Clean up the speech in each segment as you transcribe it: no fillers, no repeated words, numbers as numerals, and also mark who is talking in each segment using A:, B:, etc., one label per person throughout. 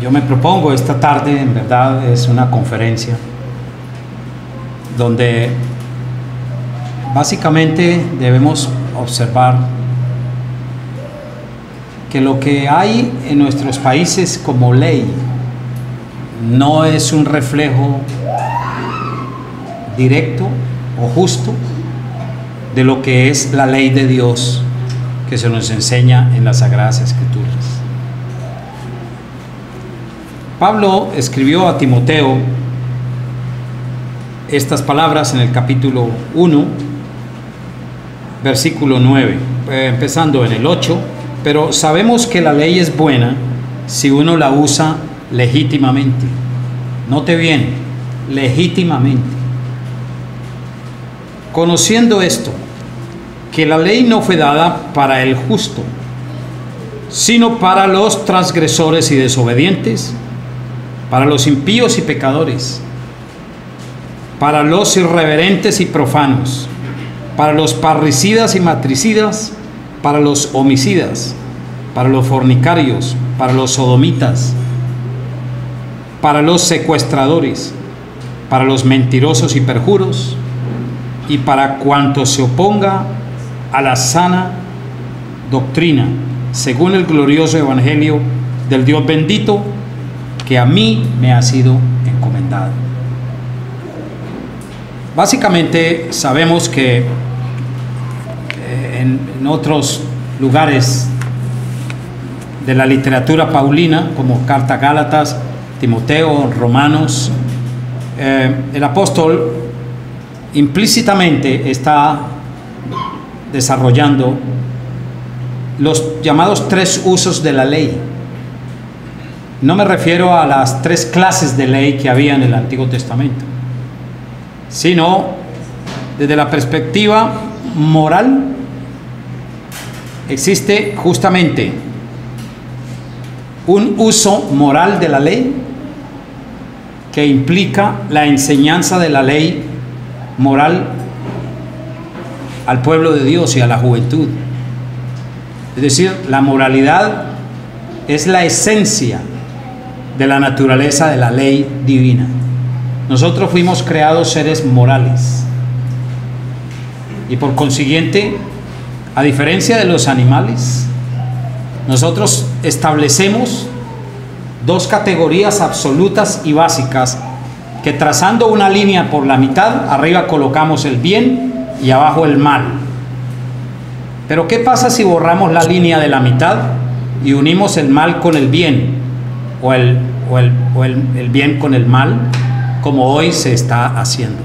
A: Yo me propongo esta tarde, en verdad es una conferencia donde básicamente debemos observar que lo que hay en nuestros países como ley no es un reflejo directo o justo de lo que es la ley de Dios que se nos enseña en las Sagradas Escrituras. Pablo escribió a Timoteo estas palabras en el capítulo 1, versículo 9, empezando en el 8, pero sabemos que la ley es buena si uno la usa legítimamente. Note bien, legítimamente. Conociendo esto, que la ley no fue dada para el justo, sino para los transgresores y desobedientes, para los impíos y pecadores, para los irreverentes y profanos, para los parricidas y matricidas, para los homicidas, para los fornicarios, para los sodomitas, para los secuestradores, para los mentirosos y perjuros, y para cuanto se oponga a la sana doctrina, según el glorioso evangelio del Dios bendito, que a mí me ha sido encomendado. Básicamente sabemos que en otros lugares de la literatura paulina, como Carta a Gálatas, Timoteo, Romanos, el apóstol implícitamente está desarrollando los llamados tres usos de la ley. No me refiero a las tres clases de ley que había en el Antiguo Testamento, sino desde la perspectiva moral. Existe justamente un uso moral de la ley que implica la enseñanza de la ley moral al pueblo de Dios y a la juventud. Es decir, la moralidad es la esencia de la naturaleza de la ley divina. Nosotros fuimos creados seres morales y por consiguiente, a diferencia de los animales, nosotros establecemos dos categorías absolutas y básicas que, trazando una línea por la mitad, arriba colocamos el bien y abajo el mal. Pero ¿qué pasa si borramos la línea de la mitad y unimos el mal con el bien, o el bien con el mal, como hoy se está haciendo?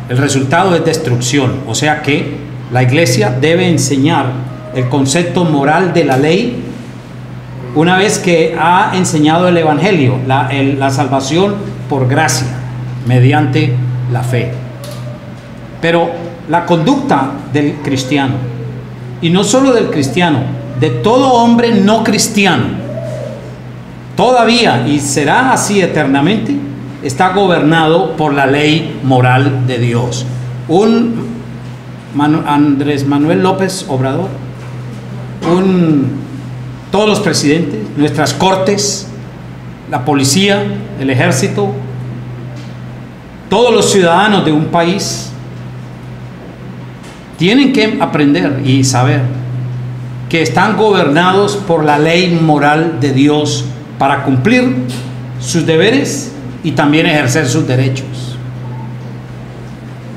A: El resultado es destrucción. O sea que la iglesia debe enseñar el concepto moral de la ley una vez que ha enseñado el evangelio, la salvación por gracia mediante la fe. Pero la conducta del cristiano, y no solo del cristiano, de todo hombre no cristiano, todavía y será así eternamente, está gobernado por la ley moral de Dios. Andrés Manuel López Obrador, todos los presidentes, nuestras cortes, la policía, el ejército, todos los ciudadanos de un país tienen que aprender y saber que están gobernados por la ley moral de Dios para cumplir sus deberes y también ejercer sus derechos.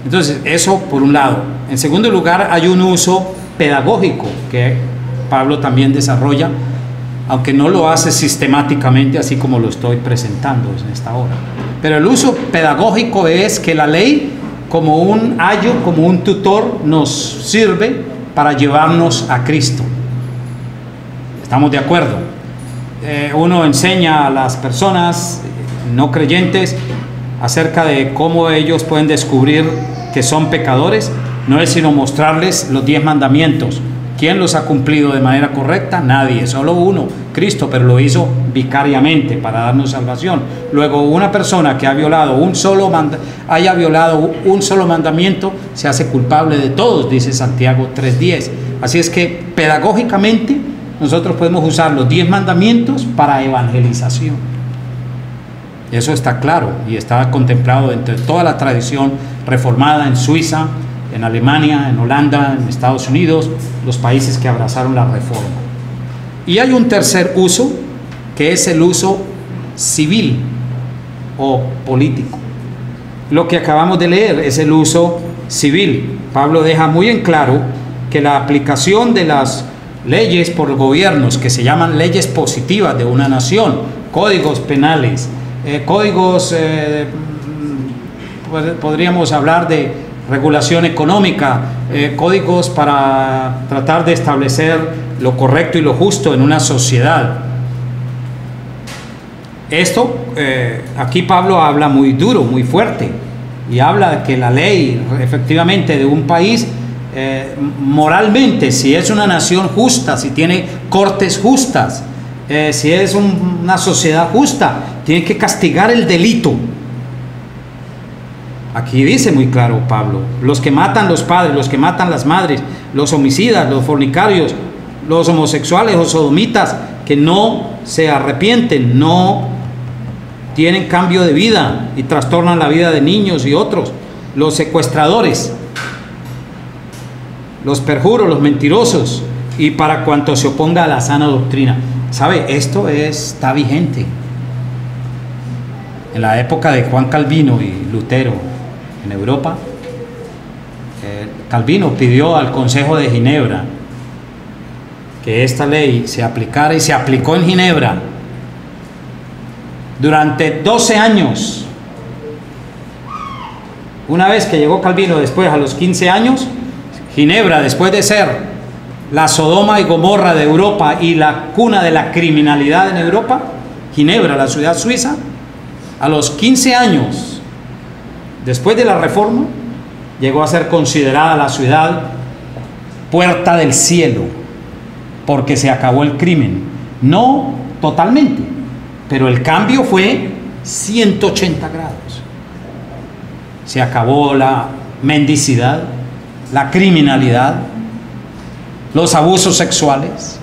A: Entonces, eso por un lado. En segundo lugar, hay un uso pedagógico que Pablo también desarrolla, aunque no lo hace sistemáticamente así como lo estoy presentando en esta hora. Pero el uso pedagógico es que la ley, como un ayo, como un tutor, nos sirve para llevarnos a Cristo. ¿Estamos de acuerdo? Uno enseña a las personas no creyentes acerca de cómo ellos pueden descubrir que son pecadores. No es sino mostrarles los 10 mandamientos. ¿Quién los ha cumplido de manera correcta? Nadie, solo uno, Cristo, pero lo hizo vicariamente para darnos salvación. Luego, una persona que haya violado un solo mandamiento se hace culpable de todos, dice Santiago 3:10. Así es que pedagógicamente nosotros podemos usar los 10 mandamientos para evangelización. Eso está claro y está contemplado entre toda la tradición reformada en Suiza, en Alemania, en Holanda, en Estados Unidos, los países que abrazaron la reforma. Y hay un tercer uso, que es el uso civil o político. Lo que acabamos de leer es el uso civil. Pablo deja muy en claro que la aplicación de las leyes por gobiernos, que se llaman leyes positivas de una nación, códigos penales, códigos, podríamos hablar de regulación económica, códigos para tratar de establecer lo correcto y lo justo en una sociedad. Esto, aquí Pablo habla muy duro, muy fuerte, y habla de que la ley efectivamente de un país, moralmente, si es una nación justa, si tiene cortes justas, si es una sociedad justa, tiene que castigar el delito. Aquí dice muy claro Pablo: los que matan los padres, los que matan las madres, los homicidas, los fornicarios, los homosexuales o sodomitas que no se arrepienten, no tienen cambio de vida y trastornan la vida de niños y otros, los secuestradores, los perjuros, los mentirosos, y para cuanto se oponga a la sana doctrina. ¿Sabe? Esto está vigente. En la época de Juan Calvino y Lutero en Europa, Calvino pidió al Consejo de Ginebra que esta ley se aplicara, y se aplicó en Ginebra durante 12 años. Una vez que llegó Calvino, después a los 15 años, Ginebra, después de ser la Sodoma y Gomorra de Europa y la cuna de la criminalidad en Europa, Ginebra, la ciudad suiza, a los 15 años después de la reforma, llegó a ser considerada la ciudad puerta del cielo, porque se acabó el crimen. No totalmente, pero el cambio fue 180 grados. Se acabó la mendicidad, la criminalidad, los abusos sexuales.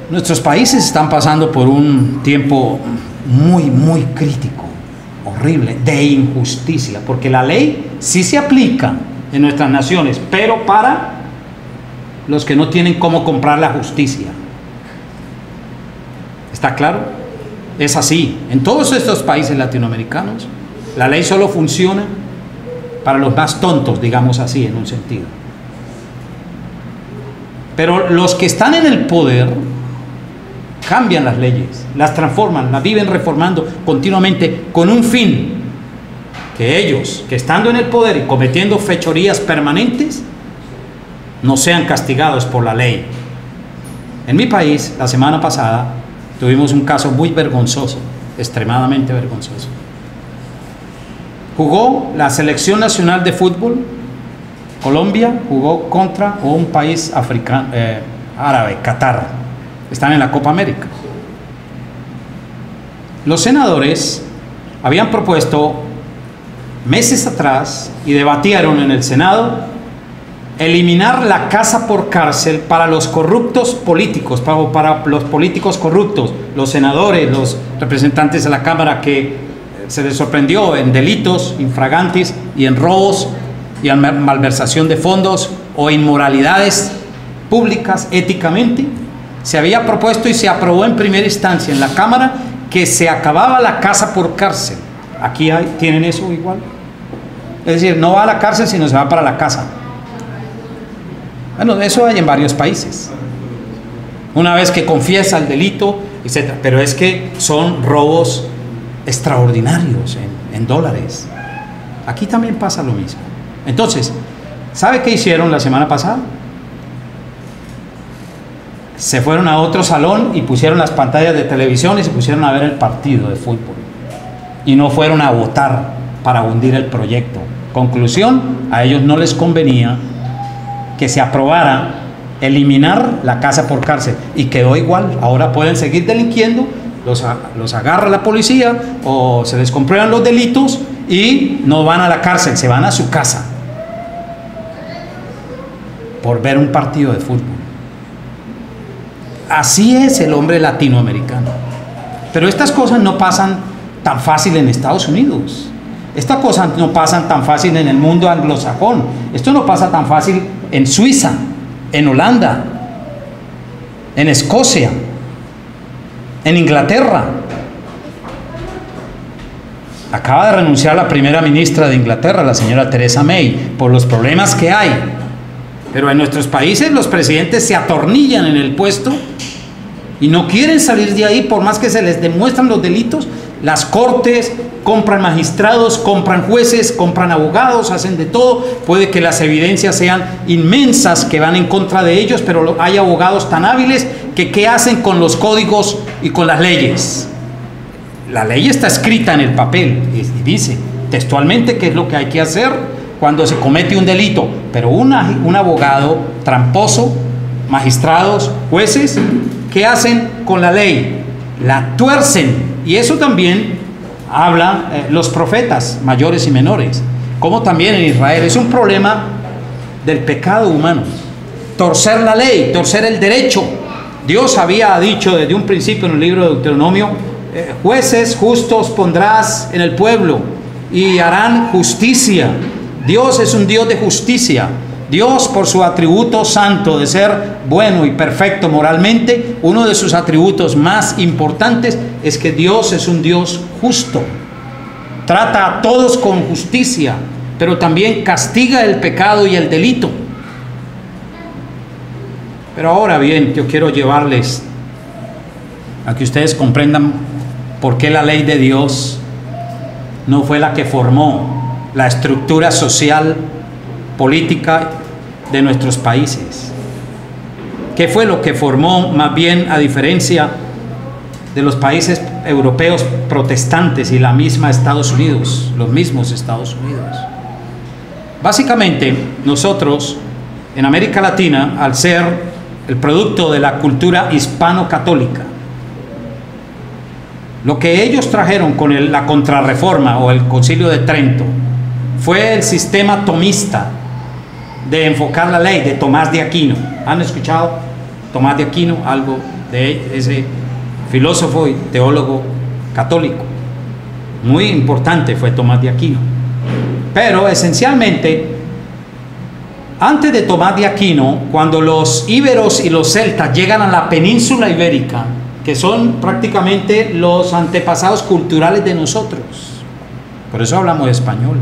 A: Nuestros países están pasando por un tiempo muy crítico, horrible, de injusticia, porque la ley sí se aplica en nuestras naciones, pero para los que no tienen cómo comprar la justicia. ¿Está claro? Es así. En todos estos países latinoamericanos, la ley solo funciona para los más tontos, digamos así, en un sentido. Pero los que están en el poder cambian las leyes, las transforman, las viven reformando continuamente con un fin: que ellos, que estando en el poder y cometiendo fechorías permanentes, no sean castigados por la ley. En mi país, la semana pasada, tuvimos un caso muy vergonzoso, extremadamente vergonzoso. Jugó la selección nacional de fútbol, Colombia, jugó contra un país africano, árabe, Qatar. Están en la Copa América. Los senadores habían propuesto meses atrás y debatieron en el Senado eliminar la casa por cárcel para los corruptos políticos, para los políticos corruptos, los senadores, los representantes de la Cámara que se les sorprendió en delitos infragantes y en robos y en malversación de fondos o inmoralidades públicas éticamente. Se había propuesto y se aprobó en primera instancia en la Cámara que se acababa la casa por cárcel. Aquí tienen eso igual. Es decir, no va a la cárcel, sino se va para la casa. Bueno, eso hay en varios países. Una vez que confiesa el delito, etc. Pero es que son robos extraordinarios en dólares. Aquí también pasa lo mismo. Entonces, ¿sabe qué hicieron la semana pasada? Se fueron a otro salón y pusieron las pantallas de televisión y se pusieron a ver el partido de fútbol. Y no fueron a votar para hundir el proyecto. Conclusión: a ellos no les convenía que se aprobara eliminar la casa por cárcel, y quedó igual. Ahora pueden seguir delinquiendo, los agarra la policía o se les comprueban los delitos y no van a la cárcel, se van a su casa por ver un partido de fútbol. así es el hombre latinoamericano. Pero estas cosas no pasan tan fácil en Estados Unidos. Estas cosas no pasan tan fácil en el mundo anglosajón. Esto no pasa tan fácil en Suiza, en Holanda, en Escocia, en Inglaterra. Acaba de renunciar la primera ministra de Inglaterra, la señora Theresa May, por los problemas que hay. Pero en nuestros países los presidentes se atornillan en el puesto y no quieren salir de ahí por más que se les demuestran los delitos. Las cortes compran magistrados, compran jueces, compran abogados, hacen de todo. Puede que las evidencias sean inmensas que van en contra de ellos, pero hay abogados tan hábiles que ¿qué hacen con los códigos y con las leyes? La ley está escrita en el papel y dice textualmente qué es lo que hay que hacer cuando se comete un delito, pero un abogado tramposo, magistrados, jueces, ¿qué hacen con la ley? La tuercen. Y eso también habla los profetas mayores y menores, como también en Israel. Es un problema del pecado humano, torcer la ley, torcer el derecho. Dios había dicho desde un principio en el libro de Deuteronomio: jueces justos pondrás en el pueblo y harán justicia. Dios es un Dios de justicia. Dios, por su atributo santo de ser bueno y perfecto moralmente, uno de sus atributos más importantes es que Dios es un Dios justo. Trata a todos con justicia, pero también castiga el pecado y el delito. Pero ahora bien, yo quiero llevarles a que ustedes comprendan por qué la ley de Dios no fue la que formó la estructura social, política de nuestros países. ¿Qué fue lo que formó, más bien, a diferencia de los países europeos protestantes y la misma Estados Unidos, los mismos Estados Unidos? Básicamente, nosotros en América Latina, al ser el producto de la cultura hispano-católica, lo que ellos trajeron con la Contrarreforma o el Concilio de Trento fue el sistema tomista de enfocar la ley de Tomás de Aquino. ¿Han escuchado Tomás de Aquino? Algo de ese filósofo y teólogo católico. Muy importante fue Tomás de Aquino. Pero esencialmente, antes de Tomás de Aquino, cuando los íberos y los celtas llegan a la península ibérica, que son prácticamente los antepasados culturales de nosotros, por eso hablamos español.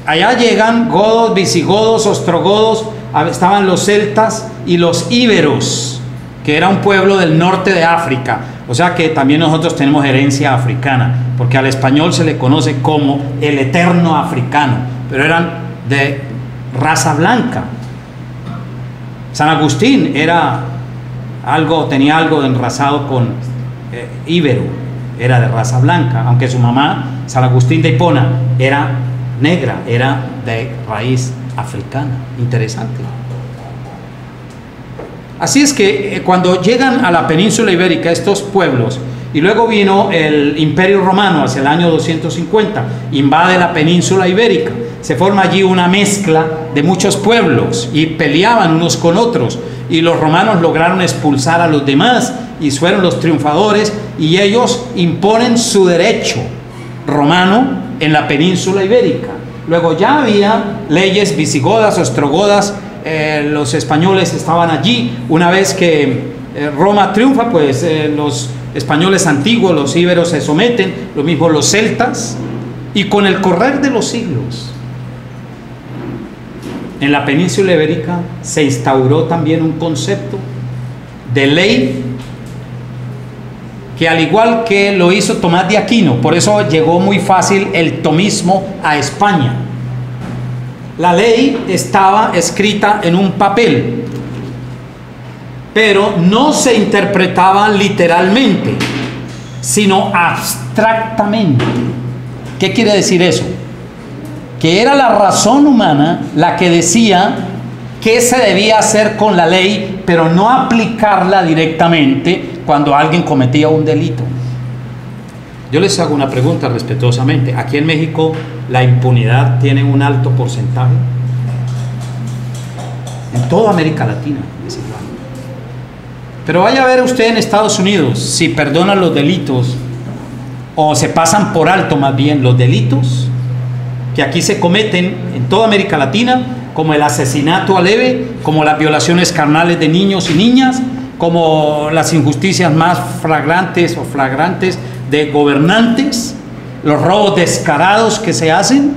A: Allá llegan godos, visigodos, ostrogodos, estaban los celtas y los íberos, que era un pueblo del norte de África. O sea que también nosotros tenemos herencia africana, porque al español se le conoce como el eterno africano, pero eran de raza blanca. San Agustín tenía algo de enrasado con íbero, era de raza blanca, aunque su mamá, San Agustín de Hipona, era negra, era de raíz africana. Interesante. Así es que cuando llegan a la península ibérica estos pueblos, y luego vino el Imperio Romano hacia el año 250, invade la península ibérica, se forma allí una mezcla de muchos pueblos y peleaban unos con otros, y los romanos lograron expulsar a los demás y fueron los triunfadores, y ellos imponen su derecho romano en la península ibérica. Luego ya había leyes visigodas, ostrogodas, los españoles estaban allí. Una vez que Roma triunfa, pues los españoles antiguos, los íberos, se someten, lo mismo los celtas, y con el correr de los siglos en la península ibérica se instauró también un concepto de ley que, al igual que lo hizo Tomás de Aquino, por eso llegó muy fácil el tomismo a España. La ley estaba escrita en un papel, pero no se interpretaba literalmente, sino abstractamente. ¿Qué quiere decir eso? Que era la razón humana la que decía qué se debía hacer con la ley, pero no aplicarla directamente cuando alguien cometía un delito. Yo les hago una pregunta respetuosamente. ¿Aquí en México la impunidad tiene un alto porcentaje? En toda América Latina es igual. Pero vaya a ver usted en Estados Unidos, si perdonan los delitos, o se pasan por alto más bien los delitos que aquí se cometen en toda América Latina, como el asesinato leve, como las violaciones carnales de niños y niñas, como las injusticias más flagrantes de gobernantes, los robos descarados que se hacen.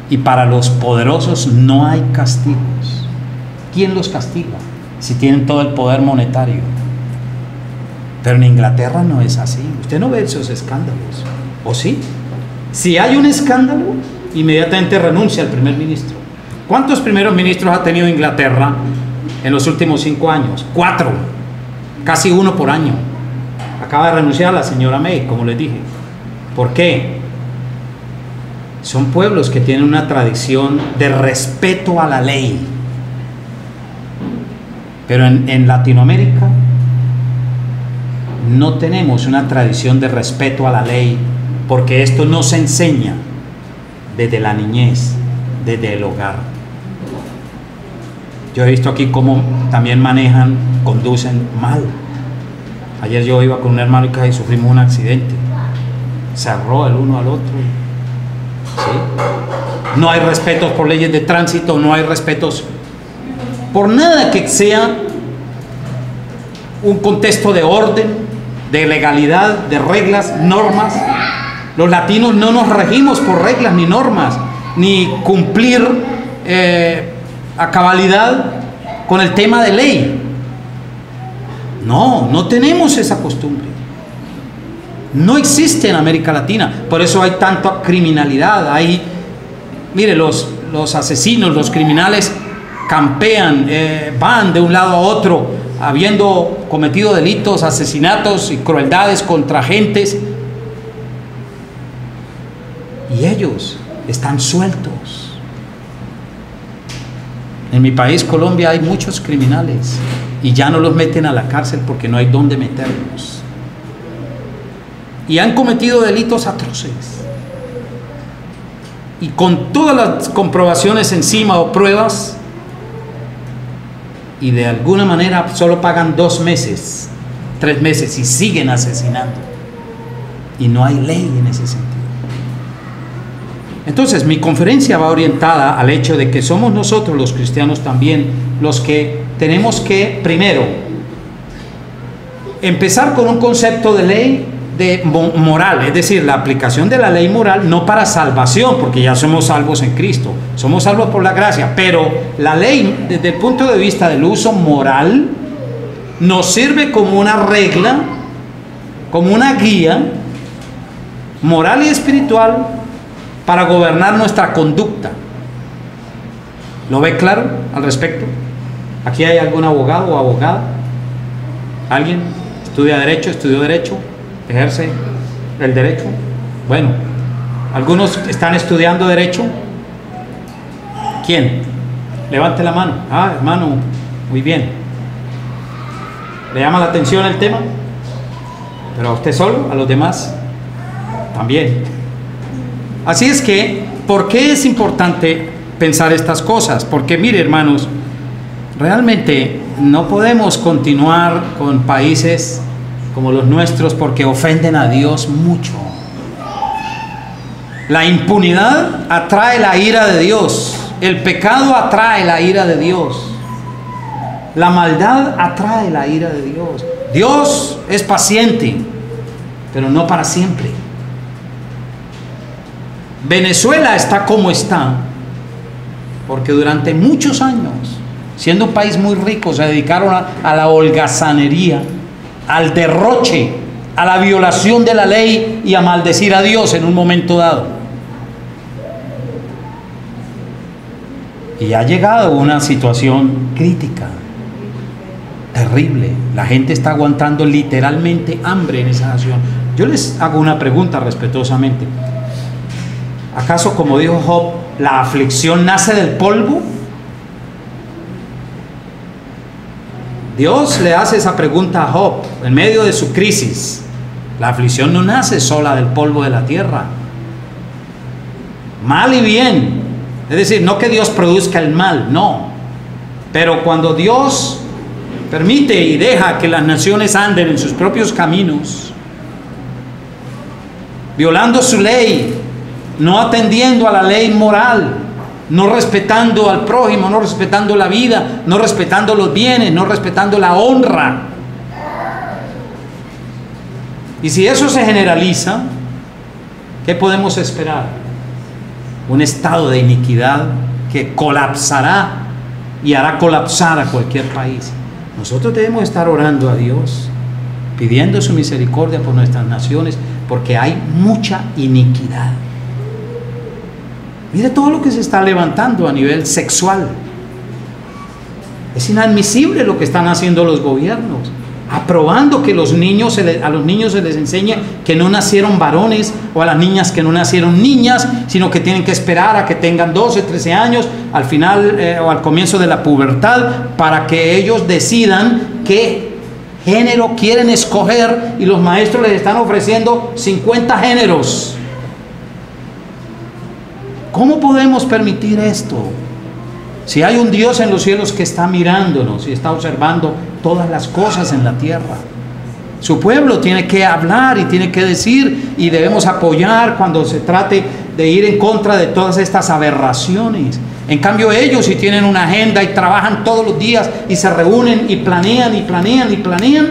A: Y para los poderosos no hay castigos. ¿Quién los castiga? Si tienen todo el poder monetario. Pero en Inglaterra no es así. Usted no ve esos escándalos. ¿O sí? Si hay un escándalo, inmediatamente renuncia el primer ministro. ¿Cuántos primeros ministros ha tenido Inglaterra en los últimos 5 años? 4. Casi 1 por año. Acaba de renunciar la señora May, como les dije. ¿Por qué? Son pueblos que tienen una tradición de respeto a la ley. Pero en Latinoamérica no tenemos una tradición de respeto a la ley, porque esto no se enseña desde la niñez, desde el hogar. Yo he visto aquí cómo también conducen mal. Ayer yo iba con un hermano y casi sufrimos un accidente. Se agarró el uno al otro. ¿Sí? No hay respetos por leyes de tránsito, no hay respetos por nada que sea un contexto de orden, de legalidad, de reglas, normas. Los latinos no nos regimos por reglas ni normas, ni cumplir a cabalidad con el tema de ley. No tenemos esa costumbre. No existe en América Latina. Por eso hay tanta criminalidad. Mire, los asesinos, los criminales campean, van de un lado a otro, habiendo cometido delitos, asesinatos y crueldades contra gentes. Y ellos están sueltos. En mi país, Colombia, hay muchos criminales y ya no los meten a la cárcel porque no hay dónde meterlos. Y han cometido delitos atroces. Y con todas las comprobaciones encima o pruebas, y de alguna manera solo pagan 2 meses, 3 meses y siguen asesinando. Y no hay ley en ese sentido. Entonces mi conferencia va orientada al hecho de que somos nosotros los cristianos también los que tenemos que, primero, empezar con un concepto de ley moral, es decir, la aplicación de la ley moral no para salvación, porque ya somos salvos en Cristo, somos salvos por la gracia, pero la ley desde el punto de vista del uso moral nos sirve como una regla, como una guía moral y espiritual para gobernar nuestra conducta. ¿Lo ve claro al respecto? ¿Aquí hay algún abogado o abogada? ¿Alguien? ¿Estudió derecho? ¿Ejerce el derecho? Bueno, ¿algunos están estudiando derecho? ¿Quién? Levante la mano. Hermano, muy bien. ¿Le llama la atención el tema? ¿Pero a usted solo? ¿A los demás? También. Así es que, ¿por qué es importante pensar estas cosas? Porque mire, hermanos, realmente no podemos continuar con países como los nuestros porque ofenden a Dios mucho. La impunidad atrae la ira de Dios. El pecado atrae la ira de Dios. La maldad atrae la ira de Dios. Dios es paciente, pero no para siempre. Venezuela está como está porque durante muchos años, siendo un país muy rico, se dedicaron a la holgazanería, al derroche, a la violación de la ley y a maldecir a Dios en un momento dado. Y ha llegado una situación crítica, terrible. La gente está aguantando literalmente hambre en esa nación. Yo les hago una pregunta respetuosamente. ¿Acaso, como dijo Job, la aflicción nace del polvo? Dios le hace esa pregunta a Job en medio de su crisis. La aflicción no nace sola del polvo de la tierra. Mal y bien. Es decir, no que Dios produzca el mal, no. Pero cuando Dios permite y deja que las naciones anden en sus propios caminos, violando su ley, no atendiendo a la ley moral, no respetando al prójimo, no respetando la vida, no respetando los bienes, no respetando la honra. Y si eso se generaliza, ¿qué podemos esperar? Un estado de iniquidad que colapsará y hará colapsar a cualquier país. Nosotros debemos estar orando a Dios, pidiendo su misericordia por nuestras naciones, porque hay mucha iniquidad. Mire todo lo que se está levantando a nivel sexual. Es inadmisible lo que están haciendo los gobiernos, aprobando que a los niños se les enseñe que no nacieron varones, o a las niñas que no nacieron niñas, sino que tienen que esperar a que tengan 12, 13 años, al final o al comienzo de la pubertad, para que ellos decidan qué género quieren escoger, y los maestros les están ofreciendo 50 géneros. ¿Cómo podemos permitir esto? Si hay un Dios en los cielos que está mirándonos y está observando todas las cosas en la tierra. Su pueblo tiene que hablar y tiene que decir, y debemos apoyar cuando se trate de ir en contra de todas estas aberraciones. En cambio ellos sí tienen una agenda y trabajan todos los días y se reúnen y planean y planean y planean,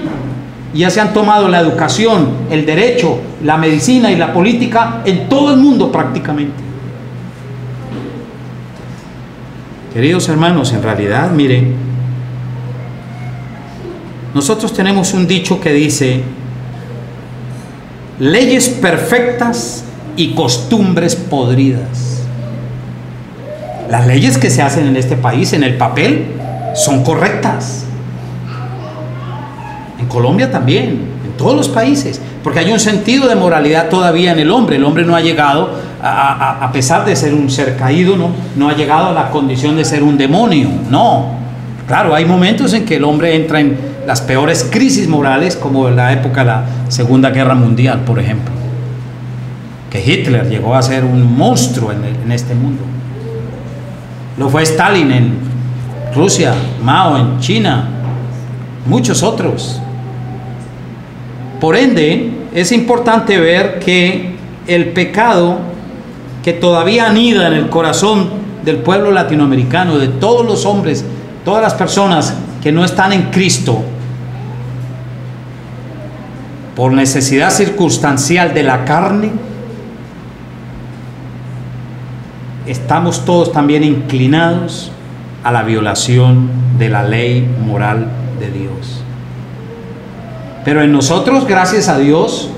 A: y ya se han tomado la educación, el derecho, la medicina y la política en todo el mundo prácticamente. Queridos hermanos, en realidad, miren, nosotros tenemos un dicho que dice: leyes perfectas y costumbres podridas. Las leyes que se hacen en este país, en el papel, son correctas. En Colombia también, en todos los países, porque hay un sentido de moralidad todavía en el hombre. El hombre no ha llegado, a pesar de ser un ser caído, no ha llegado a la condición de ser un demonio. No, claro, hay momentos en que el hombre entra en las peores crisis morales, como en la época de la Segunda Guerra Mundial, por ejemplo, que Hitler llegó a ser un monstruo en este mundo. Lo fue Stalin en Rusia, Mao en China, muchos otros. Por ende, es importante ver que el pecado que todavía anida en el corazón del pueblo latinoamericano, de todos los hombres, todas las personas que no están en Cristo, por necesidad circunstancial de la carne, estamos todos también inclinados a la violación de la ley moral de Dios. Pero en nosotros, gracias a Dios,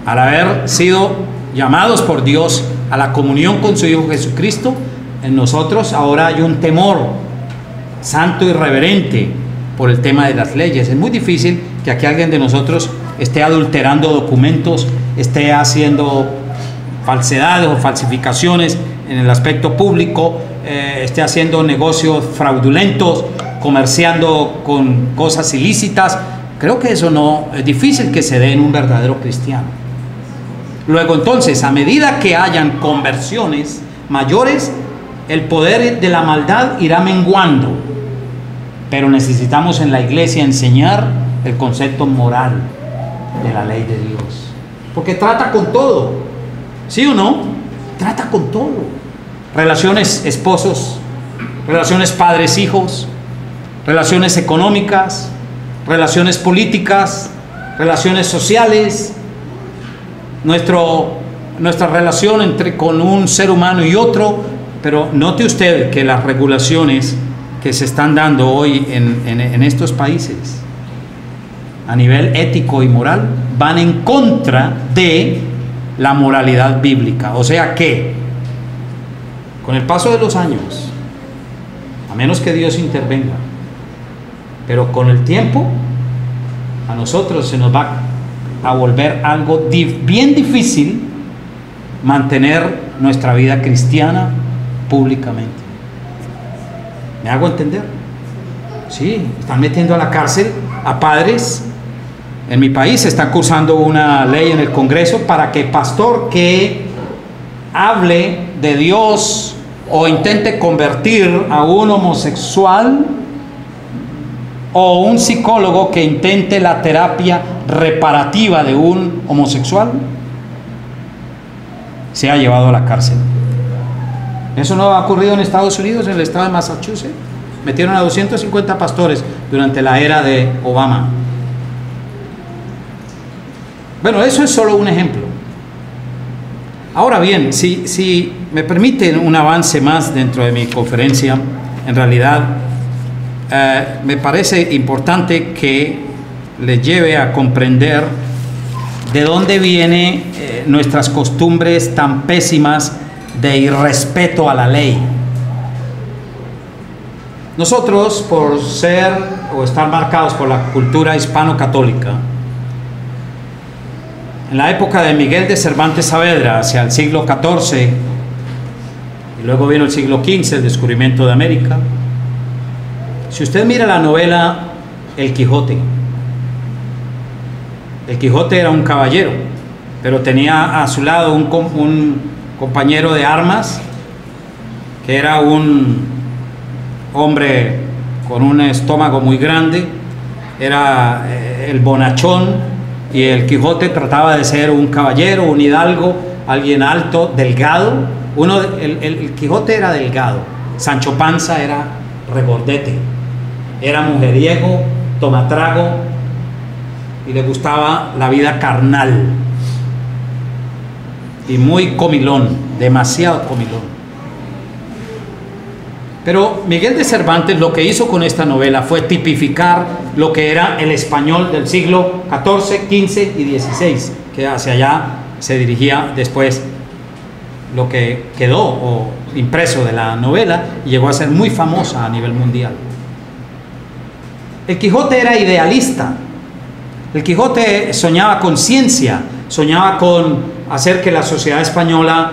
A: al haber sido llamados por Dios a la comunión con su Hijo Jesucristo, en nosotros ahora hay un temor santo y reverente por el tema de las leyes. Es muy difícil que aquí alguien de nosotros esté adulterando documentos, esté haciendo falsedades o falsificaciones en el aspecto público, esté haciendo negocios fraudulentos, comerciando con cosas ilícitas. Creo que eso no es difícil que se dé en un verdadero cristiano. Luego entonces, a medida que hayan conversiones mayores, el poder de la maldad irá menguando. Pero necesitamos en la iglesia enseñar el concepto moral de la ley de Dios, porque trata con todo, ¿sí o no? Trata con todo. Relaciones esposos, relaciones padres-hijos, relaciones económicas, relaciones políticas, relaciones sociales, nuestra relación con un ser humano y otro. Pero note usted que las regulaciones que se están dando hoy en estos países a nivel ético y moral van en contra de la moralidad bíblica. O sea que con el paso de los años, a menos que Dios intervenga, pero con el tiempo a nosotros se nos va a volver algo bien difícil mantener nuestra vida cristiana públicamente. ¿Me hago entender? Sí, están metiendo a la cárcel a padres. En mi país se está cursando una ley en el Congreso para que pastor que hable de Dios o intente convertir a un homosexual, o un psicólogo que intente la terapia reparativa de un homosexual, se ha llevado a la cárcel. Eso no ha ocurrido en Estados Unidos, en el estado de Massachusetts. Metieron a 250 pastores durante la era de Obama. Bueno, eso es solo un ejemplo. Ahora bien, si me permiten un avance más dentro de mi conferencia, en realidad me parece importante que les lleve a comprender de dónde vienen nuestras costumbres tan pésimas de irrespeto a la ley. Nosotros, por ser o estar marcados por la cultura hispano-católica, en la época de Miguel de Cervantes Saavedra, hacia el siglo XIV, y luego vino el siglo XV, el descubrimiento de América. Si usted mira la novela El Quijote, el Quijote era un caballero, pero tenía a su lado un compañero de armas, que era un hombre con un estómago muy grande, era el bonachón, y el Quijote trataba de ser un caballero, un hidalgo, alguien alto, delgado. El Quijote era delgado, Sancho Panza era regordete, era mujeriego, tomatrago, y le gustaba la vida carnal, y muy comilón, demasiado comilón. Pero Miguel de Cervantes lo que hizo con esta novela fue tipificar lo que era el español del siglo XIV, XV y XVI, que hacia allá se dirigía después lo que quedó o impreso de la novela, y llegó a ser muy famosa a nivel mundial. El Quijote era idealista. El Quijote soñaba con ciencia, soñaba con hacer que la sociedad española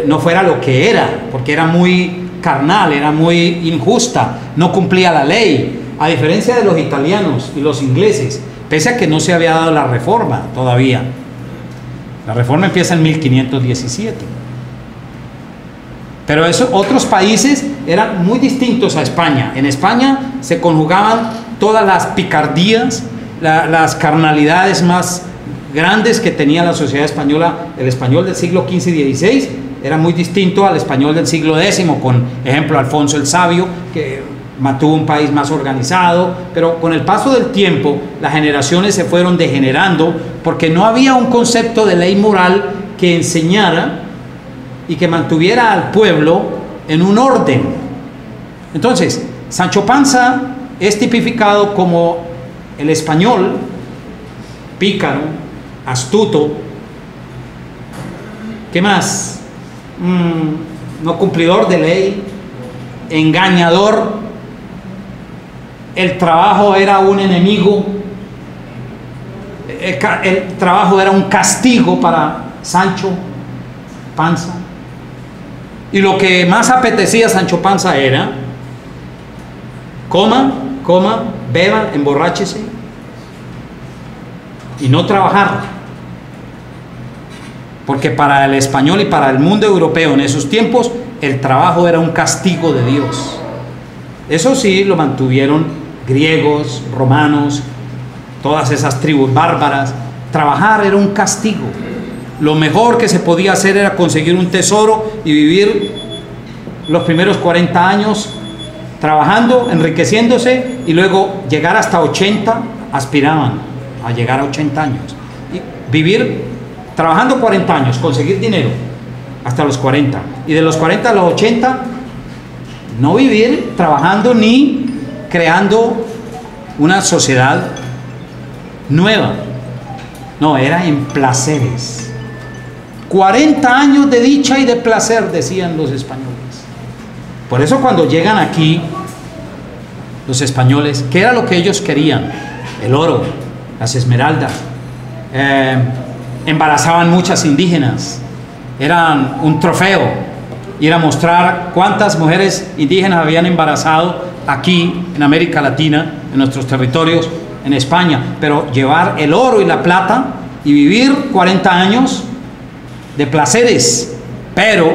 A: no fuera lo que era, porque era muy carnal, era muy injusta, no cumplía la ley, a diferencia de los italianos y los ingleses, pese a que no se había dado la reforma todavía. La reforma empieza en 1517. Pero otros países eran muy distintos a España. En España se conjugaban todas las picardías, las carnalidades más grandes que tenía la sociedad española. El español del siglo XV y XVI era muy distinto al español del siglo X, con ejemplo Alfonso el Sabio, que mantuvo un país más organizado. Pero con el paso del tiempo las generaciones se fueron degenerando, porque no había un concepto de ley moral que enseñara y que mantuviera al pueblo en un orden. Entonces, Sancho Panza es tipificado como el español pícaro, astuto, ¿qué más? No cumplidor de ley, engañador. El trabajo era un enemigo, el trabajo era un castigo para Sancho Panza. Y lo que más apetecía a Sancho Panza era: coma, beba, emborráchese y no trabajar. Porque para el español y para el mundo europeo en esos tiempos, el trabajo era un castigo de Dios. Eso sí lo mantuvieron griegos, romanos, todas esas tribus bárbaras. Trabajar era un castigo. Lo mejor que se podía hacer era conseguir un tesoro y vivir los primeros 40 años trabajando, enriqueciéndose, y luego llegar hasta 80, aspiraban a llegar a 80 años. Y vivir trabajando 40 años, conseguir dinero hasta los 40. Y de los 40 a los 80, no vivir trabajando ni creando una sociedad nueva. No, era en placeres. 40 años de dicha y de placer, decían los españoles. Por eso cuando llegan aquí los españoles, ¿qué era lo que ellos querían? El oro, las esmeraldas. Embarazaban muchas indígenas, eran un trofeo, ir a mostrar cuántas mujeres indígenas habían embarazado aquí en América Latina, en nuestros territorios, en España. Pero llevar el oro y la plata y vivir 40 años de placeres. Pero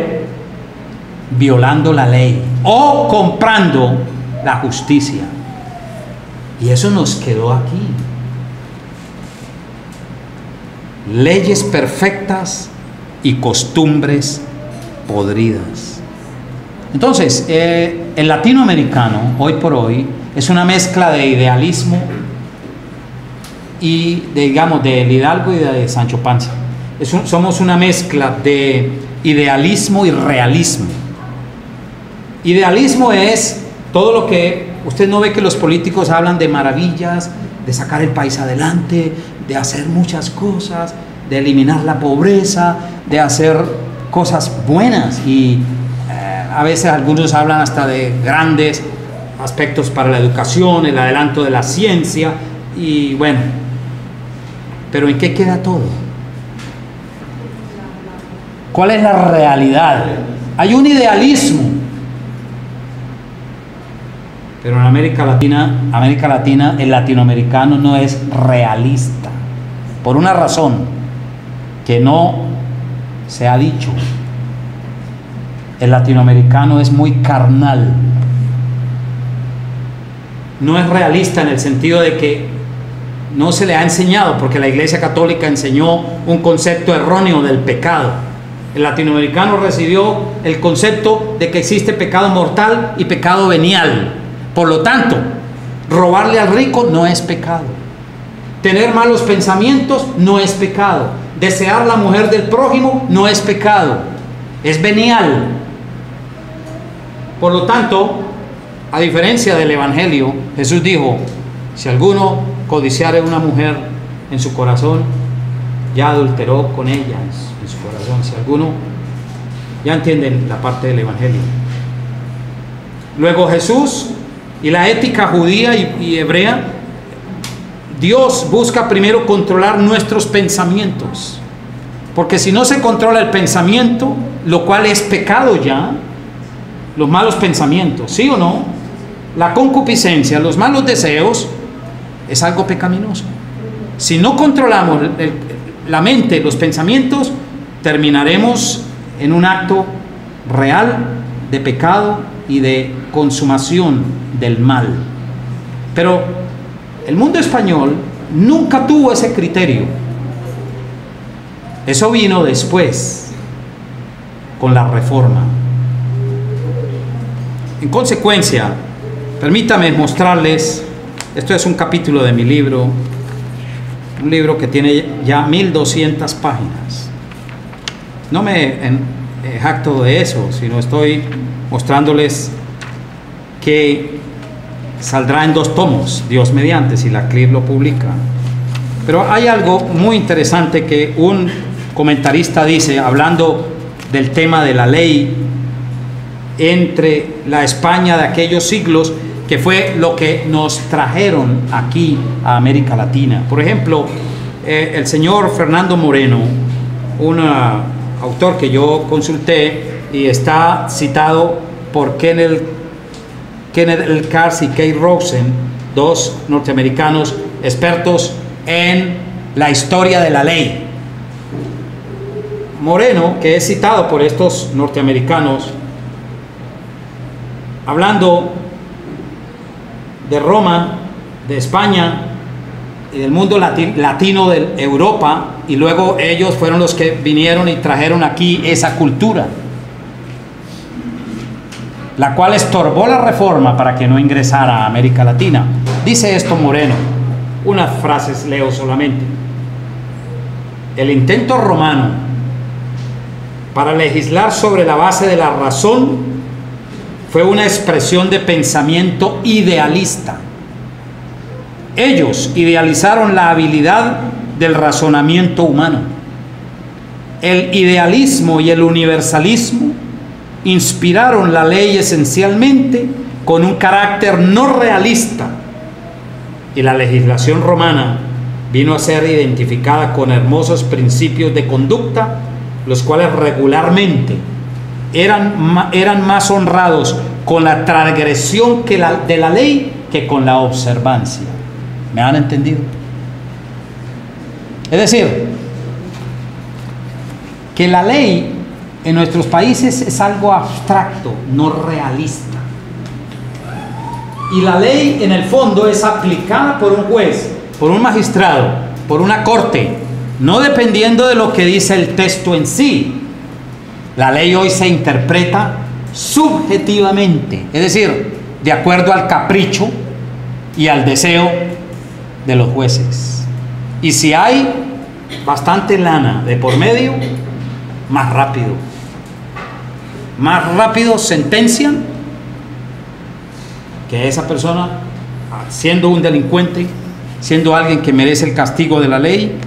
A: violando la ley o comprando la justicia. Y eso nos quedó aquí. Leyes perfectas y costumbres podridas. Entonces, el latinoamericano, hoy por hoy, es una mezcla de idealismo y, digamos, del Hidalgo y de Sancho Panza. Somos una mezcla de idealismo y realismo. Idealismo es todo lo que usted no ve, que los políticos hablan de maravillas, de sacar el país adelante, de hacer muchas cosas, de eliminar la pobreza, de hacer cosas buenas, y a veces algunos hablan hasta de grandes aspectos para la educación, el adelanto de la ciencia, y bueno, pero ¿en qué queda todo? ¿Cuál es la realidad? Hay un idealismo, pero en América Latina, el latinoamericano no es realista, por una razón que no se ha dicho. El latinoamericano es muy carnal, no es realista en el sentido de que no se le ha enseñado, porque la Iglesia Católica enseñó un concepto erróneo del pecado. El latinoamericano recibió el concepto de que existe pecado mortal y pecado venial. Por lo tanto, robarle al rico no es pecado. Tener malos pensamientos no es pecado. Desear la mujer del prójimo no es pecado. Es venial. Por lo tanto, a diferencia del Evangelio, Jesús dijo: si alguno codiciare una mujer en su corazón, ya adulteró con ella en su corazón. Si alguno, ya entienden la parte del Evangelio. Luego Jesús y la ética judía y hebrea, Dios busca primero controlar nuestros pensamientos, porque si no se controla el pensamiento, lo cual es pecado ya, los malos pensamientos, ¿sí o no? La concupiscencia, los malos deseos, es algo pecaminoso. Si no controlamos la mente, los pensamientos, terminaremos en un acto real de pecado y de consumación del mal. Pero el mundo español nunca tuvo ese criterio. Eso vino después, con la Reforma. En consecuencia, permítame mostrarles, esto es un capítulo de mi libro, un libro que tiene ya 1200 páginas. No me jacto de eso, sino estoy mostrándoles que saldrá en 2 tomos, Dios mediante, si la CLIR lo publica. Pero hay algo muy interesante que un comentarista dice, hablando del tema de la ley entre la España de aquellos siglos, que fue lo que nos trajeron aquí a América Latina. Por ejemplo, el señor Fernando Moreno, un autor que yo consulté y está citado por Kenneth L. Cass y Kate Rosen, 2 norteamericanos expertos en la historia de la ley. Moreno, que es citado por estos norteamericanos, hablando de Roma, de España y del mundo latino de Europa, y luego ellos fueron los que vinieron y trajeron aquí esa cultura, la cual estorbó la Reforma para que no ingresara a América Latina. Dice esto Moreno, unas frases leo solamente: el intento romano para legislar sobre la base de la razón fue una expresión de pensamiento idealista. Ellos idealizaron la habilidad del razonamiento humano. El idealismo y el universalismo inspiraron la ley esencialmente con un carácter no realista, y la legislación romana vino a ser identificada con hermosos principios de conducta, los cuales regularmente eran más honrados con la transgresión de la ley que con la observancia. ¿Me han entendido? Es decir, que la ley en nuestros países es algo abstracto, no realista. Y la ley en el fondo es aplicada por un juez, por un magistrado, por una corte, no dependiendo de lo que dice el texto en sí. La ley hoy se interpreta subjetivamente, es decir, de acuerdo al capricho y al deseo de los jueces. Y si hay bastante lana de por medio, más rápido sentencian que esa persona, siendo un delincuente, siendo alguien que merece el castigo de la ley,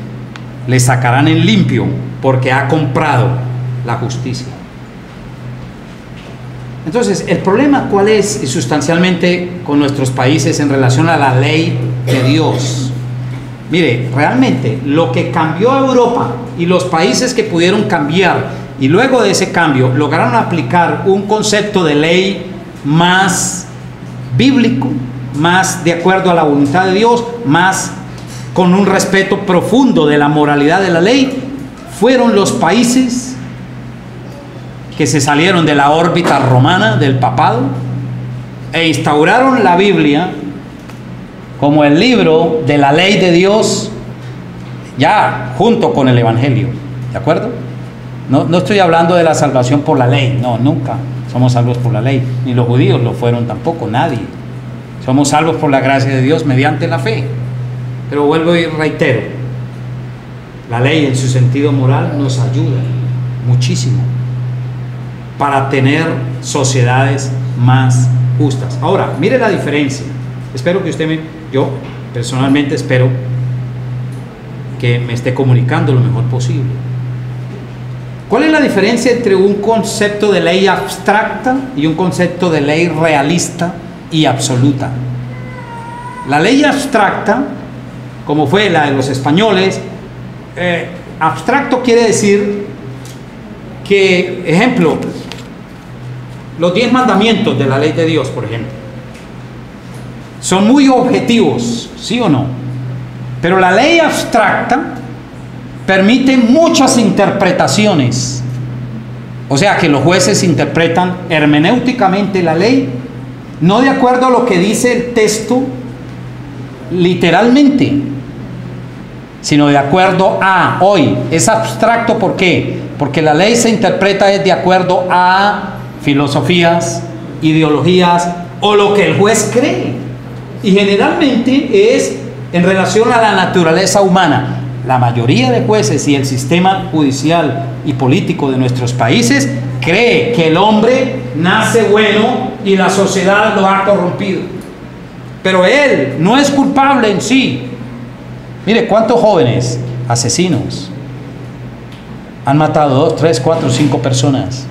A: le sacarán en limpio porque ha comprado la justicia. Entonces, el problema ¿cuál es? Y sustancialmente con nuestros países en relación a la ley de Dios. Mire, realmente lo que cambió a Europa y los países que pudieron cambiar y luego de ese cambio lograron aplicar un concepto de ley más bíblico, más de acuerdo a la voluntad de Dios, más con un respeto profundo de la moralidad de la ley, fueron los países que se salieron de la órbita romana del papado e instauraron la Biblia como el libro de la ley de Dios, ya junto con el Evangelio, ¿de acuerdo? No estoy hablando de la salvación por la ley, no, nunca somos salvos por la ley, ni los judíos lo fueron tampoco, nadie. Somos salvos por la gracia de Dios mediante la fe. Pero vuelvo y reitero, la ley en su sentido moral nos ayuda muchísimo para tener sociedades más justas. Ahora, mire la diferencia. Espero que yo personalmente espero que me esté comunicando lo mejor posible. ¿Cuál es la diferencia entre un concepto de ley abstracta y un concepto de ley realista y absoluta? La ley abstracta, como fue la de los españoles, abstracto quiere decir que, ejemplo, los 10 mandamientos de la ley de Dios, por ejemplo, son muy objetivos, ¿sí o no? Pero la ley abstracta permite muchas interpretaciones. O sea que los jueces interpretan hermenéuticamente la ley, no de acuerdo a lo que dice el texto literalmente, sino de acuerdo a hoy. Es abstracto, ¿por qué? Porque la ley se interpreta de acuerdo a filosofías, ideologías o lo que el juez cree. Y generalmente es en relación a la naturaleza humana. La mayoría de jueces y el sistema judicial y político de nuestros países cree que el hombre nace bueno y la sociedad lo ha corrompido. Pero él no es culpable en sí. Mire, ¿cuántos jóvenes asesinos han matado 2, 3, 4, 5 personas?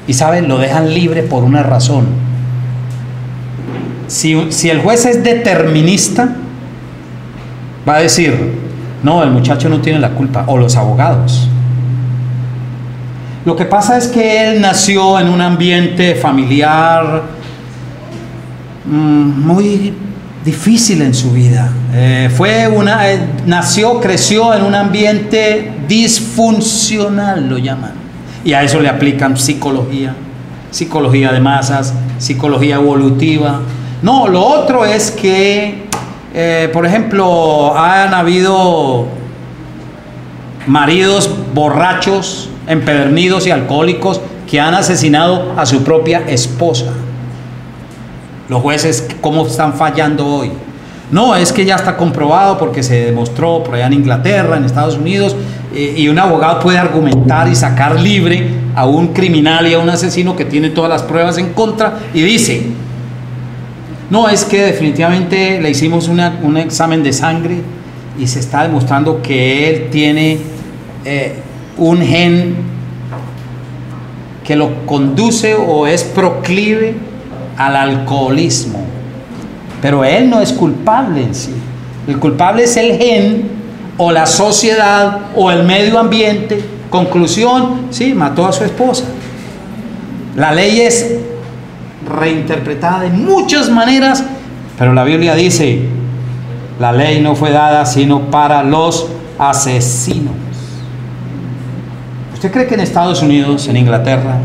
A: Y saben, lo dejan libre por una razón. Si el juez es determinista, va a decir, no, el muchacho no tiene la culpa, o los abogados. Lo que pasa es que él nació en un ambiente familiar muy difícil en su vida. Creció en un ambiente disfuncional, lo llaman. Y a eso le aplican psicología de masas, psicología evolutiva. No, lo otro es que por ejemplo, han habido maridos borrachos, empedernidos y alcohólicos que han asesinado a su propia esposa. Los jueces, ¿cómo están fallando hoy? No, es que ya está comprobado porque se demostró por allá en Inglaterra, en Estados Unidos, y un abogado puede argumentar y sacar libre a un criminal y a un asesino que tiene todas las pruebas en contra y dice, no, es que definitivamente le hicimos un examen de sangre y se está demostrando que él tiene un gen que lo conduce o es proclive al alcoholismo. Pero él no es culpable en sí. El culpable es el gen o la sociedad o el medio ambiente. Conclusión, sí, mató a su esposa. La ley es reinterpretada de muchas maneras, pero la Biblia dice, la ley no fue dada sino para los asesinos. ¿Usted cree que en Estados Unidos, en Inglaterra,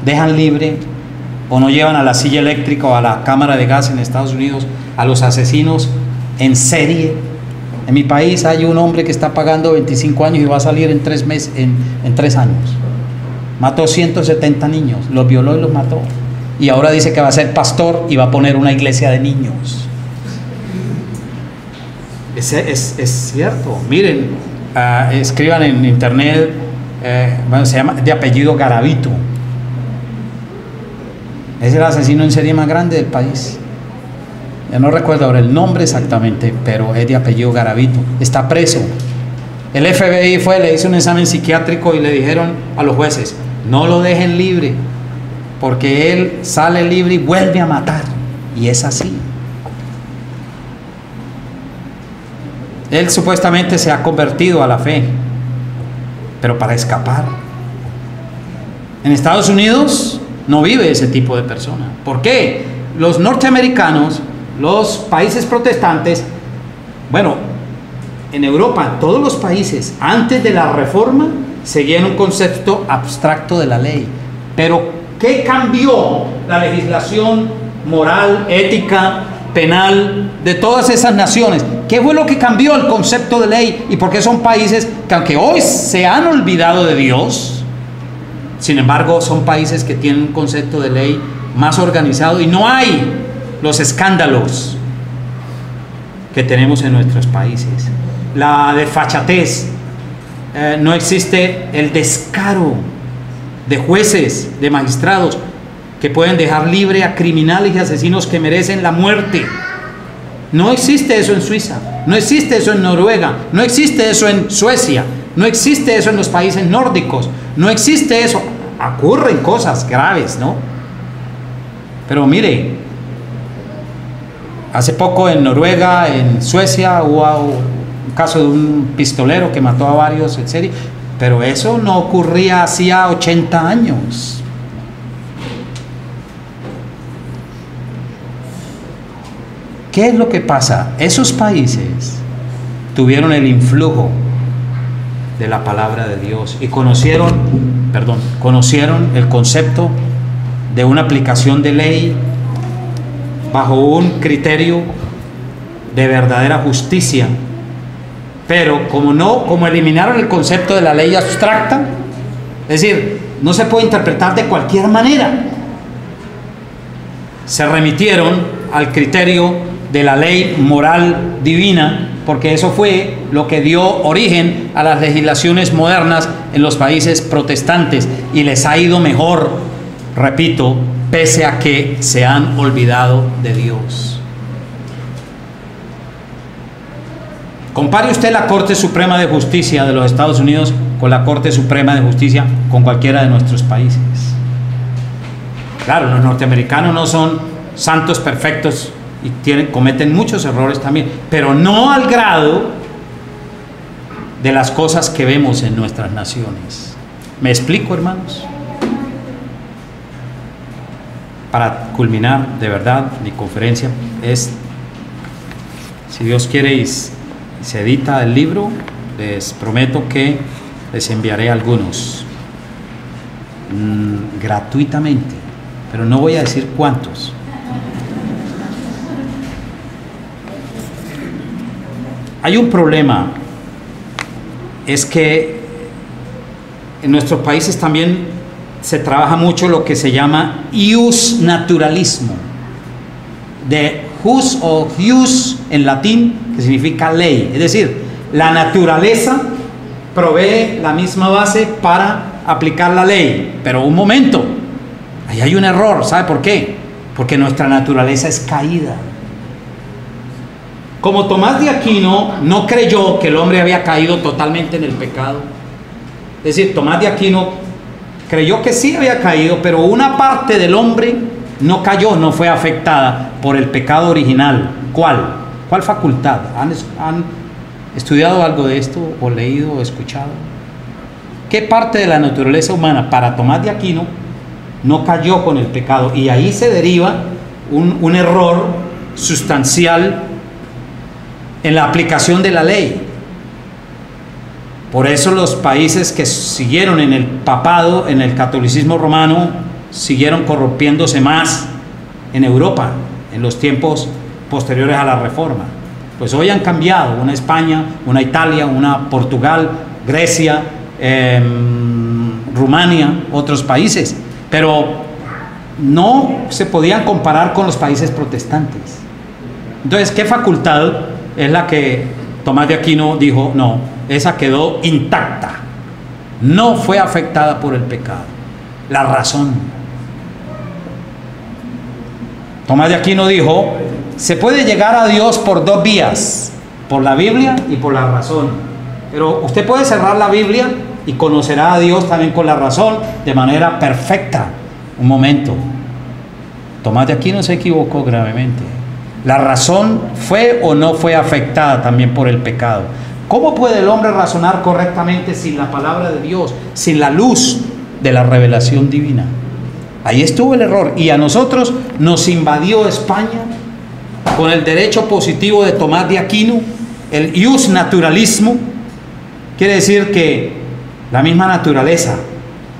A: dejan libre o no llevan a la silla eléctrica o a la cámara de gas en Estados Unidos a los asesinos en serie? En mi país hay un hombre que está pagando 25 años y va a salir en 3 meses, en 3 años. Mató 170 niños, los violó y los mató. Y ahora dice que va a ser pastor y va a poner una iglesia de niños. Es cierto. Miren, escriban en internet, bueno, se llama de apellido Garavito. Es el asesino en serie más grande del país. Yo no recuerdo ahora el nombre exactamente, pero es de apellido Garavito. Está preso. El FBI fue, le hizo un examen psiquiátrico y le dijeron a los jueces: no lo dejen libre, porque él sale libre y vuelve a matar. Y es así. Él supuestamente se ha convertido a la fe, pero para escapar. En Estados Unidos no vive ese tipo de persona. ¿Por qué? Los norteamericanos, los países protestantes, bueno, en Europa, todos los países, antes de la reforma, seguían un concepto abstracto de la ley. Pero, ¿qué cambió la legislación moral, ética, penal de todas esas naciones? ¿Qué fue lo que cambió el concepto de ley? ¿Y por qué son países que, aunque hoy se han olvidado de Dios, sin embargo son países que tienen un concepto de ley más organizado y no hay los escándalos que tenemos en nuestros países? La desfachatez, no existe el descaro de jueces, de magistrados que pueden dejar libre a criminales y asesinos que merecen la muerte. No existe eso en Suiza, no existe eso en Noruega, no existe eso en Suecia, no existe eso en los países nórdicos, no existe eso. Ocurren cosas graves, ¿no? Pero mire, hace poco en Noruega, en Suecia, hubo un caso de un pistolero que mató a varios en serie, pero eso no ocurría hacía 80 años. ¿Qué es lo que pasa? Esos países tuvieron el influjo de la palabra de Dios y conocieron el concepto de una aplicación de ley bajo un criterio de verdadera justicia. Pero como eliminaron el concepto de la ley abstracta, es decir, no se puede interpretar de cualquier manera, se remitieron al criterio de la ley moral divina, porque eso fue lo que dio origen a las legislaciones modernas en los países protestantes, y les ha ido mejor, repito, pese a que se han olvidado de Dios. Compare usted la Corte Suprema de Justicia de los Estados Unidos con la Corte Suprema de Justicia con cualquiera de nuestros países. Claro, los norteamericanos no son santos perfectos y cometen muchos errores también, pero no al grado de las cosas que vemos en nuestras naciones. ¿Me explico, hermanos? Para culminar, de verdad, mi conferencia es, si Dios quiere y se edita el libro, les prometo que les enviaré algunos gratuitamente, pero no voy a decir cuántos. Hay un problema, es que en nuestros países también se trabaja mucho lo que se llama iusnaturalismo, de jus o ius en latín, que significa ley, es decir, la naturaleza provee la misma base para aplicar la ley, pero un momento, ahí hay un error. ¿Sabe por qué? Porque nuestra naturaleza es caída. Como Tomás de Aquino no creyó que el hombre había caído totalmente en el pecado, es decir, Tomás de Aquino creyó que sí había caído, pero una parte del hombre no cayó, no fue afectada por el pecado original. ¿Cuál? ¿Cuál facultad? ¿Han estudiado algo de esto, o leído, o escuchado? ¿Qué parte de la naturaleza humana para Tomás de Aquino no cayó con el pecado? Y ahí se deriva un error sustancial en la aplicación de la ley. Por eso los países que siguieron en el papado, en el catolicismo romano, siguieron corrompiéndose más en Europa, en los tiempos posteriores a la Reforma. Pues hoy han cambiado, una España, una Italia, una Portugal, Grecia, Rumania, otros países, pero no se podían comparar con los países protestantes. Entonces, ¿qué facultad es la que Tomás de Aquino dijo? No, esa quedó intacta, no fue afectada por el pecado. La razón. Tomás de Aquino dijo, se puede llegar a Dios por dos vías, por la Biblia y por la razón. Pero usted puede cerrar la Biblia y conocerá a Dios también con la razón de manera perfecta. Un momento. Tomás de Aquino se equivocó gravemente. La razón fue o no fue afectada también por el pecado. ¿Cómo puede el hombre razonar correctamente sin la palabra de Dios, sin la luz de la revelación divina? Ahí estuvo el error. Y a nosotros nos invadió España con el derecho positivo de Tomás de Aquino, el ius naturalismo. Quiere decir que la misma naturaleza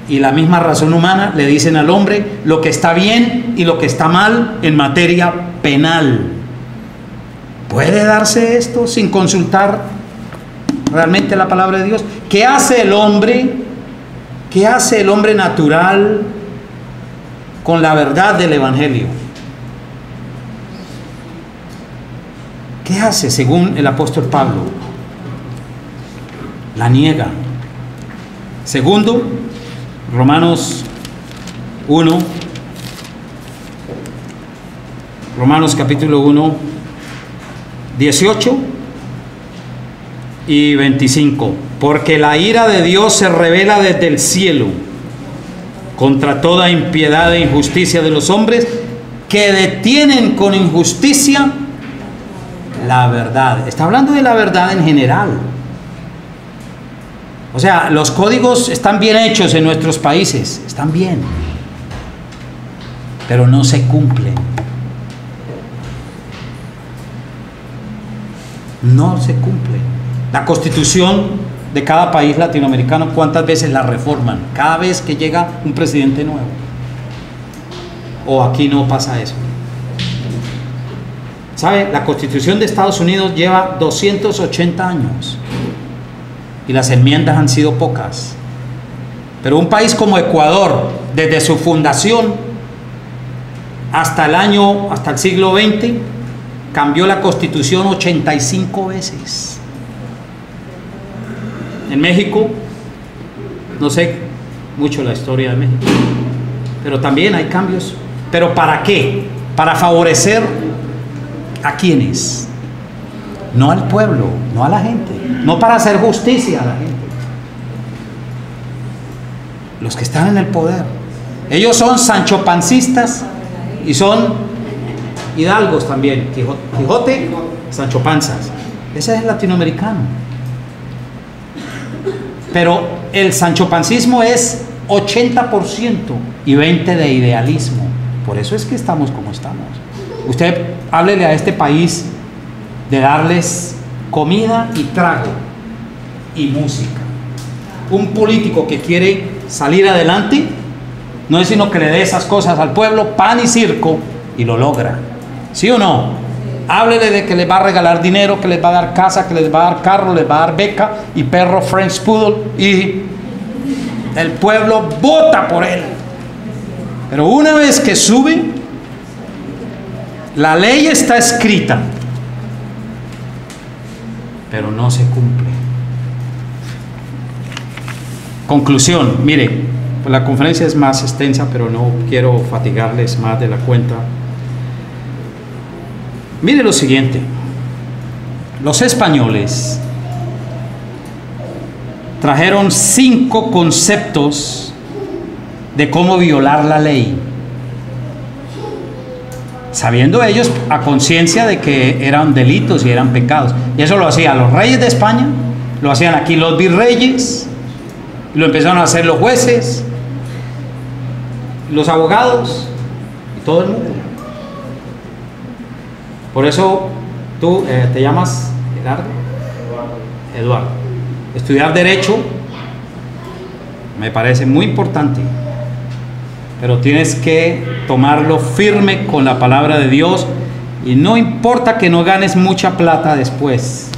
A: y la misma razón humana le dicen al hombre lo que está bien y lo que está mal en materia penal. ¿Puede darse esto sin consultar realmente la palabra de Dios? ¿Qué hace el hombre? ¿Qué hace el hombre natural con la verdad del Evangelio? ¿Qué hace según el apóstol Pablo? La niega. Segundo, Romanos 1, Romanos capítulo 1, 18 y 25. Porque la ira de Dios se revela desde el cielo contra toda impiedad e injusticia de los hombres que detienen con injusticia la verdad. Está hablando de la verdad en general. O sea, los códigos están bien hechos en nuestros países, están bien, pero no se cumplen. No se cumplen. La constitución de cada país latinoamericano, ¿cuántas veces la reforman? Cada vez que llega un presidente nuevo. ¿O aquí no pasa eso? ¿Sabe? La constitución de Estados Unidos lleva 280 años. Y las enmiendas han sido pocas. Pero un país como Ecuador, desde su fundación hasta el siglo XX, cambió la constitución 85 veces. En México, no sé mucho la historia de México, pero también hay cambios. ¿Pero para qué? Para favorecer a quienes. No al pueblo, no a la gente, no para hacer justicia a la gente. Los que están en el poder, ellos son sanchopancistas y son hidalgos también. Quijote, Sancho Panzas. Ese es el latinoamericano. Pero el sanchopancismo es 80% y 20% de idealismo. Por eso es que estamos como estamos. Usted háblele a este país de darles comida y trago y música. Un político que quiere salir adelante no es sino que le dé esas cosas al pueblo, pan y circo, y lo logra. ¿Sí o no? Háblele de que les va a regalar dinero, que les va a dar casa, que les va a dar carro, les va a dar beca y perro French Poodle, y el pueblo vota por él. Pero una vez que sube, la ley está escrita, pero no se cumple. Conclusión, mire, pues la conferencia es más extensa, pero no quiero fatigarles más de la cuenta. Mire lo siguiente: los españoles trajeron 5 conceptos de cómo violar la ley, sabiendo ellos a conciencia de que eran delitos y eran pecados. Y eso lo hacían los reyes de España, lo hacían aquí los virreyes, lo empezaron a hacer los jueces, los abogados y todo el mundo. Por eso tú te llamas Eduardo. Estudiar derecho me parece muy importante, pero tienes que tomarlo firme con la palabra de Dios, y no importa que no ganes mucha plata después,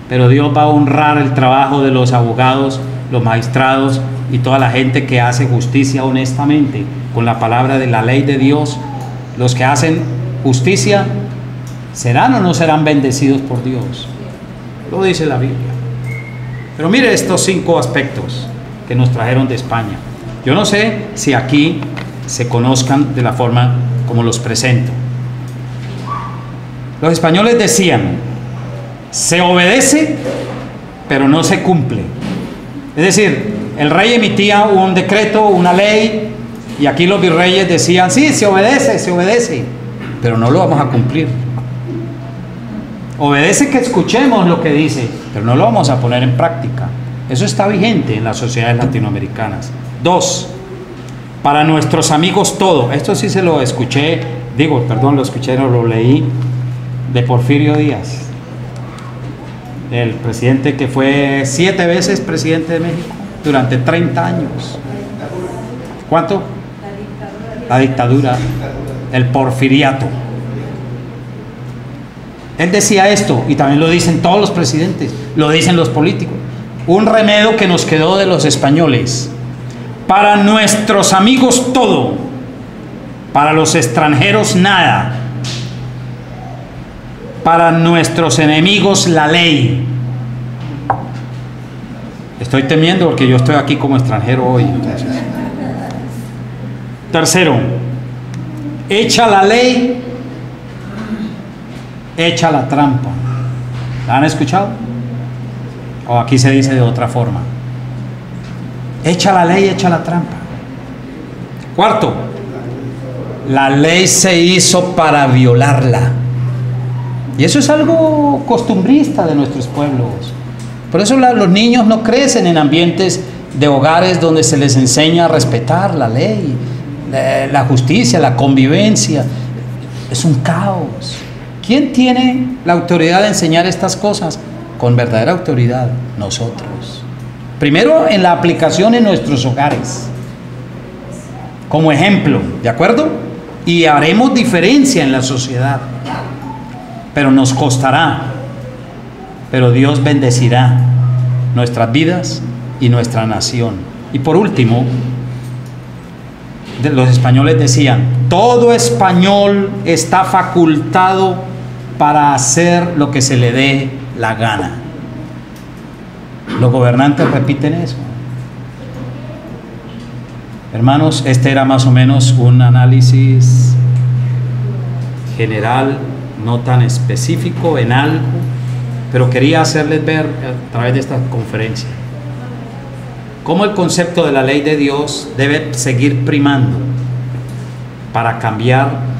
A: pero Dios va a honrar el trabajo de los abogados, los magistrados y toda la gente que hace justicia honestamente con la palabra de la ley de Dios. Los que hacen justicia, ¿serán o no serán bendecidos por Dios? Lo dice la Biblia. Pero mire estos 5 aspectos que nos trajeron de España. Yo no sé si aquí se conozcan de la forma como los presento. Los españoles decían: se obedece, pero no se cumple. Es decir, el rey emitía un decreto, una ley, y aquí los virreyes decían: sí, se obedece, pero no lo vamos a cumplir. Obedece que escuchemos lo que dice, pero no lo vamos a poner en práctica. Eso está vigente en las sociedades latinoamericanas. 2, para nuestros amigos todo. Esto sí se lo escuché, no lo leí, de Porfirio Díaz, el presidente que fue 7 veces presidente de México durante 30 años. ¿Cuánto? La dictadura, el porfiriato. Él decía esto, y también lo dicen todos los presidentes, lo dicen los políticos. Un remedio que nos quedó de los españoles: para nuestros amigos todo, para los extranjeros nada, para nuestros enemigos la ley. Estoy temiendo porque yo estoy aquí como extranjero hoy, entonces. 3, echa la ley, echa la trampa. ¿La han escuchado? O aquí se dice de otra forma: echa la ley, echa la trampa. 4, la ley se hizo para violarla. Y eso es algo costumbrista de nuestros pueblos. Por eso los niños no crecen en ambientes de hogares donde se les enseña a respetar la ley, la justicia, la convivencia. Es un caos. ¿Quién tiene la autoridad de enseñar estas cosas? Con verdadera autoridad, nosotros. Primero, en la aplicación en nuestros hogares, como ejemplo, ¿de acuerdo? Y haremos diferencia en la sociedad, pero nos costará, pero Dios bendecirá nuestras vidas y nuestra nación. Y por último, los españoles decían: todo español está facultado para hacer lo que se le dé la gana. Los gobernantes repiten eso. Hermanos, este era más o menos un análisis general, no tan específico en algo, pero quería hacerles ver a través de esta conferencia cómo el concepto de la ley de Dios debe seguir primando para cambiar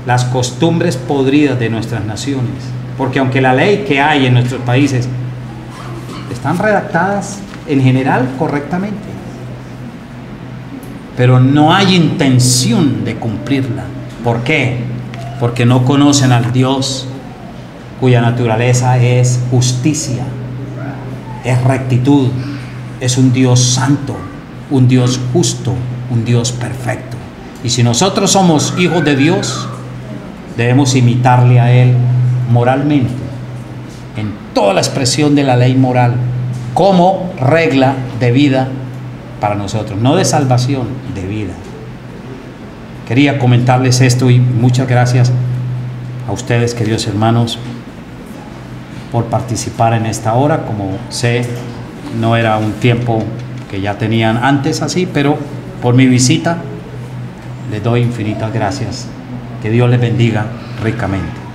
A: las costumbres podridas de nuestras naciones. Porque aunque la ley que hay en nuestros países están redactadas en general correctamente, pero no hay intención de cumplirla. ¿Por qué? Porque no conocen al Dios cuya naturaleza es justicia, es rectitud, es un Dios santo, un Dios justo, un Dios perfecto. Y si nosotros somos hijos de Dios, debemos imitarle a Él moralmente, en toda la expresión de la ley moral, como regla de vida para nosotros, no de salvación, de vida. Quería comentarles esto y muchas gracias a ustedes, queridos hermanos, por participar en esta hora. Como sé, no era un tiempo que ya tenían antes así, pero por mi visita les doy infinitas gracias. Que Dios les bendiga ricamente.